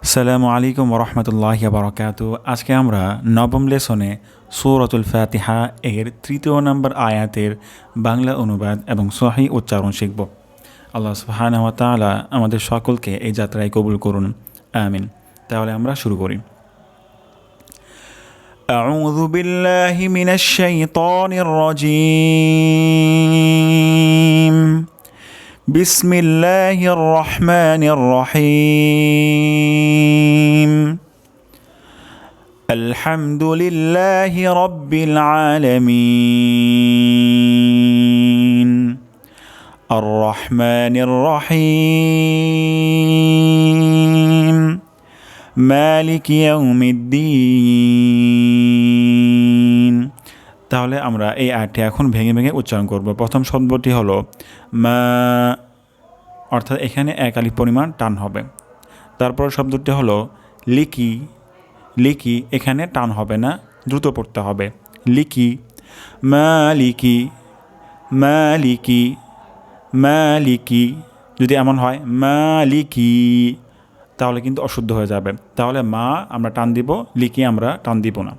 আসসালামু আলাইকুম ওরহমতুল্লাহি বারাকাতু। আজকে আমরা নবম লেসনে সূরাতুল ফাতিহা এর ৩য় নম্বর আয়াতের বাংলা অনুবাদ এবং সহিহ উচ্চারণ শিখব। আল্লাহ সুবহানাহু ওয়া তাআলা আমাদের সকলকে এই যাত্রায় কবুল করুন, আমিন। তাহলে আমরা শুরু করি। আউযু বিল্লাহি মিনাশ শাইতানির রাজীম। بسم الله الرحمن الرحيم الحمد لله رب العالمين الرحمن الرحيم مالك يوم الدين। তাহলে আমরা এই আয়াতটি এখন ভেঙে ভেঙে উচ্চারণ করব। প্রথম শব্দটি হলো মা, অর্থাৎ এখানে এক আলিফ পরিমাণ টান হবে। তারপর শব্দটি হলো লিকি, লিকি এখানে টান হবে না, দ্রুত পড়তে হবে। লিকি, মালিকি, মালিকি, মালিকি। যদি এমন হয় মালিকি তাহলে কিন্তু অশুদ্ধ হয়ে যাবে। তাহলে মা আমরা টান দিব, লিকি আমরা টান দিব না।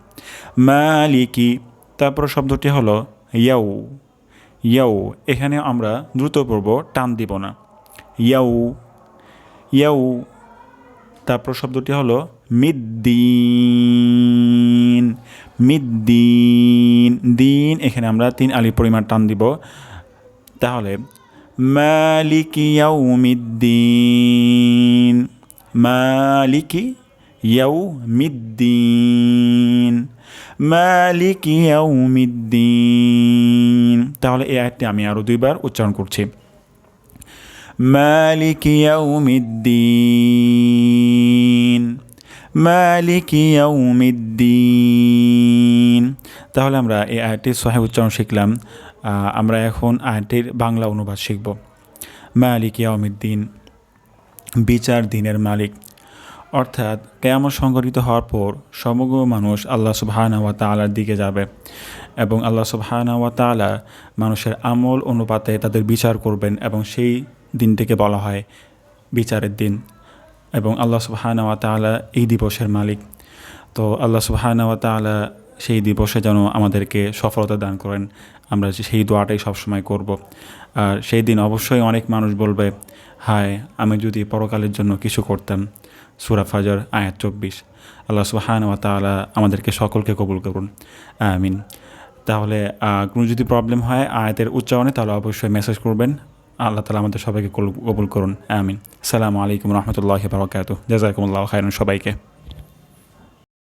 মালিকি। তারপর শব্দটি হলো ইয়াউ, ইয়াউ এখানে আমরা দ্রুত পড়ব, টান দিব না। ইয়াউ, ইয়াউ। তারপর শব্দটি হলো মিদ্দিন, মিদ্দিন। দিন এখানে আমরা ৩ আলিফ পরিমাণ টান দিব। তাহলে মালিকি ইয়াউমিদ্দিন, মালিকি ইয়াউমিদ্দিন, মালিকি ইয়াউমিদ্দিন। তাহলে এই আয়াতটি আমি আরও 2 বার উচ্চারণ করছি। মালিকি ইয়াউমিদ্দিন, মালিকি ইয়াউমিদ্দিন। তাহলে আমরা এই আয়াতটির সহিহ উচ্চারণ শিখলাম। আমরা এখন আয়াতটির বাংলা অনুবাদ শিখব। মালিকি ইয়াউমিদ্দিন, বিচার দিনের মালিক। অর্থাৎ কিয়ামত সংঘটিত হওয়ার পর সমগ্র মানুষ আল্লাহ সুবহানাহু ওয়া তাআলার দিকে যাবে এবং আল্লাহ সুবহানাহু ওয়া তাআলা মানুষের আমল অনুপাতে তাদের বিচার করবেন এবং সেই দিনটিকে বলা হয় বিচারের দিন। এবং আল্লাহ সুবহানাহু ওয়া তাআলা এই দিবসের মালিক। তো আল্লাহ সুবহানাহু ওয়া তাআলা সেই দিবসে যেন আমাদেরকে সফলতা দান করেন, আমরা সেই দোয়াটাই সবসময় করব। আর সেই দিন অবশ্যই অনেক মানুষ বলবে, হায় আমি যদি পরকালের জন্য কিছু করতাম। সূরা ফাজর আয়াত ২৪। আল্লাহ সুবহানাহু ওয়া তাআলা আমাদেরকে সকলকে কবুল করুন, আমিন। তাহলে কোনো যদি প্রবলেম হয় আয়াতের উচ্চারণে তাহলে অবশ্যই মেসেজ করবেন। আল্লাহ তাআলা আমাদের সবাইকে কবুল করুন, আমিন। আসসালামু আলাইকুম রহমতুল্লাহি বারাকাতুহু। জাযাকুমুল্লাহু খাইরান সবাইকে।